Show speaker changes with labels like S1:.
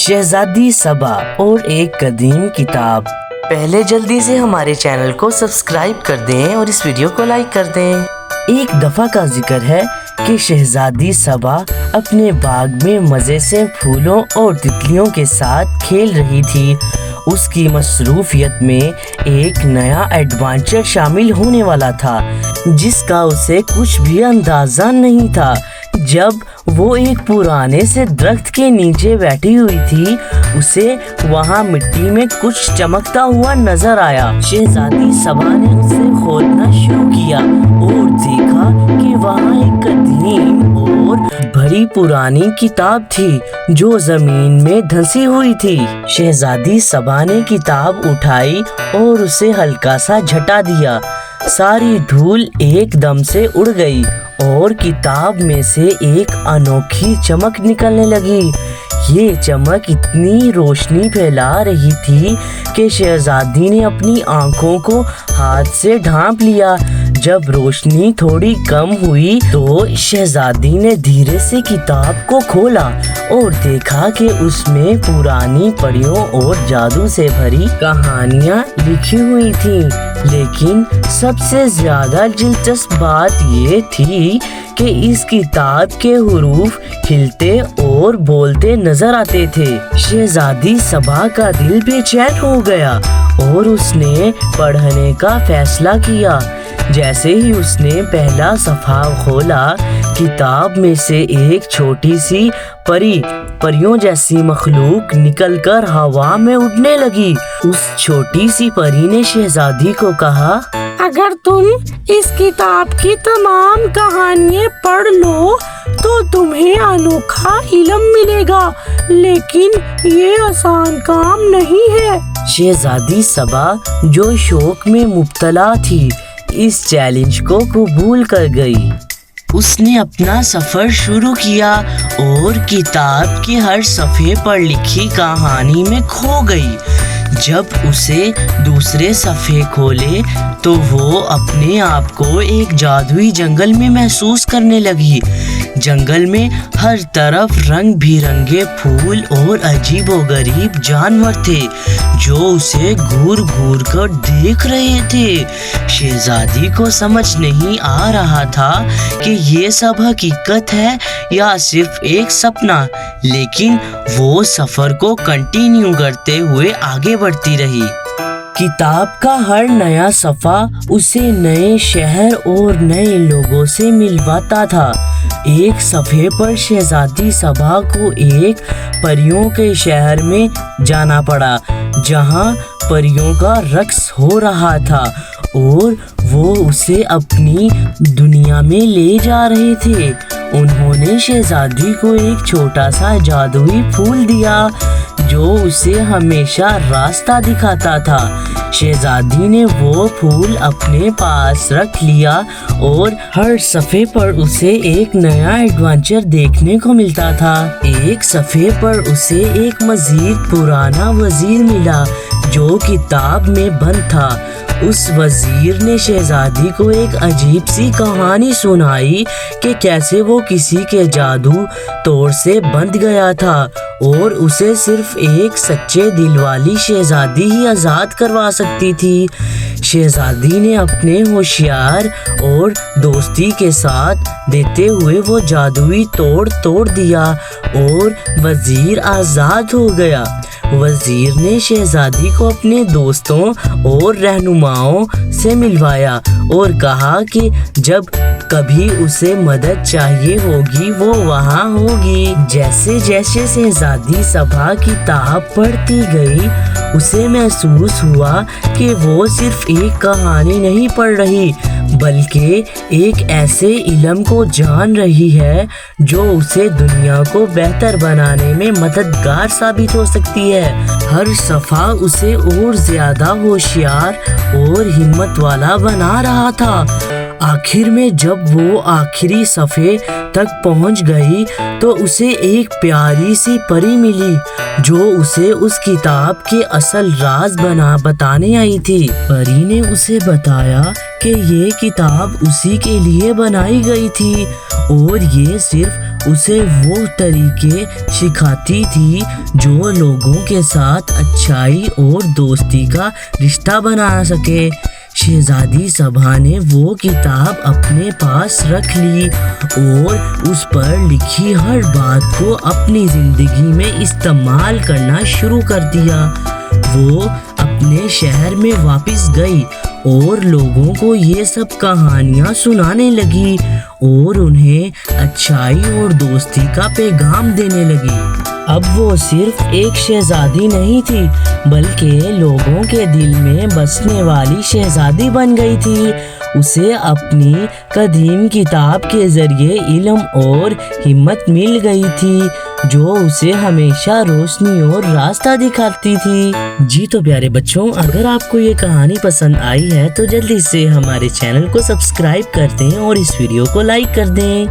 S1: شہزادی صبا اور ایک قدیم کتاب۔ پہلے جلدی سے ہمارے چینل کو سبسکرائب کر دیں اور اس ویڈیو کو لائک کر دیں۔ ایک دفعہ کا ذکر ہے کہ شہزادی صبا اپنے باغ میں مزے سے پھولوں اور تتلیوں کے ساتھ کھیل رہی تھی۔ اس کی مصروفیت میں ایک نیا ایڈونچر شامل ہونے والا تھا جس کا اسے کچھ بھی اندازہ نہیں تھا۔ جب وہ ایک پرانے سے درخت کے نیچے بیٹھی ہوئی تھی، اسے وہاں مٹی میں کچھ چمکتا ہوا نظر آیا۔ شہزادی صبا نے اسے کھودنا شروع کیا اور دیکھا کہ وہاں ایک قدیم اور بڑی پرانی کتاب تھی جو زمین میں دھنسی ہوئی تھی۔ شہزادی صبا نے کتاب اٹھائی اور اسے ہلکا سا جھٹا دیا۔ ساری دھول ایک دم سے اڑ گئی اور کتاب میں سے ایک انوکھی چمک نکلنے لگی۔ یہ چمک اتنی روشنی پھیلا رہی تھی کہ شہزادی نے اپنی آنکھوں کو ہاتھ سے ڈھانپ لیا۔ جب روشنی تھوڑی کم ہوئی تو شہزادی نے دھیرے سے کتاب کو کھولا اور دیکھا کہ اس میں پرانی پریوں اور جادو سے بھری کہانیاں لکھی ہوئی تھیں، لیکن سب سے زیادہ دلچسپ بات یہ تھی کہ اس کتاب کے حروف ہلتے اور بولتے نظر آتے تھے۔ شہزادی صبا کا دل بے چین ہو گیا اور اس نے پڑھنے کا فیصلہ کیا۔ جیسے ہی اس نے پہلا صفحہ کھولا، کتاب میں سے ایک چھوٹی سی پریوں جیسی مخلوق نکل کر ہوا میں اڑنے لگی۔ اس چھوٹی سی پری نے شہزادی کو کہا،
S2: اگر تم اس کتاب کی تمام کہانیاں پڑھ لو تو تمہیں انوکھا علم ملے گا، لیکن یہ آسان کام نہیں ہے۔
S1: شہزادی صبا جو شوق میں مبتلا تھی، اس چیلنج کو قبول کر گئی۔ اس نے اپنا سفر شروع کیا اور کتاب کے ہر صفحے پر لکھی کہانی میں کھو گئی۔ جب اسے دوسرے صفحے کھولے تو وہ اپنے آپ کو ایک جادوئی جنگل میں محسوس کرنے لگی۔ جنگل میں ہر طرف رنگ برنگے پھول اور عجیب و غریب جانور تھے جو اسے گھور گھور کر دیکھ رہے تھے۔ شہزادی کو سمجھ نہیں آ رہا تھا کہ یہ سب حقیقت ہے یا صرف ایک سپنا، لیکن وہ سفر کو کنٹینیو کرتے ہوئے آگے بڑھتی رہی۔ کتاب کا ہر نیا صفحہ اسے نئے شہر اور نئے لوگوں سے ملواتا تھا۔ ایک صفحے پر شہزادی صبا کو ایک پریوں کے شہر میں جانا پڑا جہاں پریوں کا رقص ہو رہا تھا اور وہ اسے اپنی دنیا میں لے جا رہے تھے۔ انہوں نے شہزادی کو ایک چھوٹا سا جادوئی پھول دیا جو اسے ہمیشہ راستہ دکھاتا تھا۔ شہزادی نے وہ پھول اپنے پاس رکھ لیا اور ہر صفحے پر اسے ایک نیا ایڈونچر دیکھنے کو ملتا تھا۔ ایک صفحے پر اسے ایک مزید پرانا وزیر ملا جو کتاب میں بند تھا۔ اس وزیر نے شہزادی کو ایک عجیب سی کہانی سنائی کہ کیسے وہ کسی کے جادو توڑ سے بندھ گیا تھا اور اسے صرف ایک سچے دل والی شہزادی ہی آزاد کروا سکتی تھی۔ شہزادی نے اپنے ہوشیار اور دوستی کے ساتھ دیتے ہوئے وہ جادوئی توڑ دیا اور وزیر آزاد ہو گیا۔ وزیر نے شہزادی کو اپنے دوستوں اور رہنماؤں سے ملوایا اور کہا کہ جب کبھی اسے مدد چاہیے ہوگی وہ وہاں ہوگی۔ جیسے جیسے شہزادی صبا کتاب پڑھتی گئی، اسے محسوس ہوا کہ وہ صرف ایک کہانی نہیں پڑھ رہی بلکہ ایک ایسے علم کو جان رہی ہے جو اسے دنیا کو بہتر بنانے میں مددگار ثابت ہو سکتی ہے۔ ہر صفحہ اسے اور زیادہ ہوشیار اور ہمت والا بنا رہا تھا۔ آخر میں جب وہ آخری صفحے تک پہنچ گئی تو اسے ایک پیاری سی پری ملی جو اسے اس کتاب کے اصل راز بتانے آئی تھی۔ پری نے اسے بتایا کہ یہ کتاب اسی کے لیے بنائی گئی تھی اور یہ صرف اسے وہ طریقے سکھاتی تھی جو لوگوں کے ساتھ اچھائی اور دوستی کا رشتہ بنا سکے۔ شہزادی سبا نے وہ کتاب اپنے پاس رکھ لی اور اس پر لکھی ہر بات کو اپنی زندگی میں استعمال کرنا شروع کر دیا۔ وہ اپنے شہر میں واپس گئی اور لوگوں کو یہ سب کہانیاں سنانے لگی اور انہیں اچھائی اور دوستی کا پیغام دینے لگی۔ اب وہ صرف ایک شہزادی نہیں تھی بلکہ لوگوں کے دل میں بسنے والی شہزادی بن گئی تھی۔ اسے اپنی قدیم کتاب کے ذریعے علم اور ہمت مل گئی تھی جو اسے ہمیشہ روشنی اور راستہ دکھاتی تھی۔ جی تو پیارے بچوں، اگر آپ کو یہ کہانی پسند آئی ہے تو جلدی سے ہمارے چینل کو سبسکرائب کر دیں اور اس ویڈیو کو لائک کر دیں۔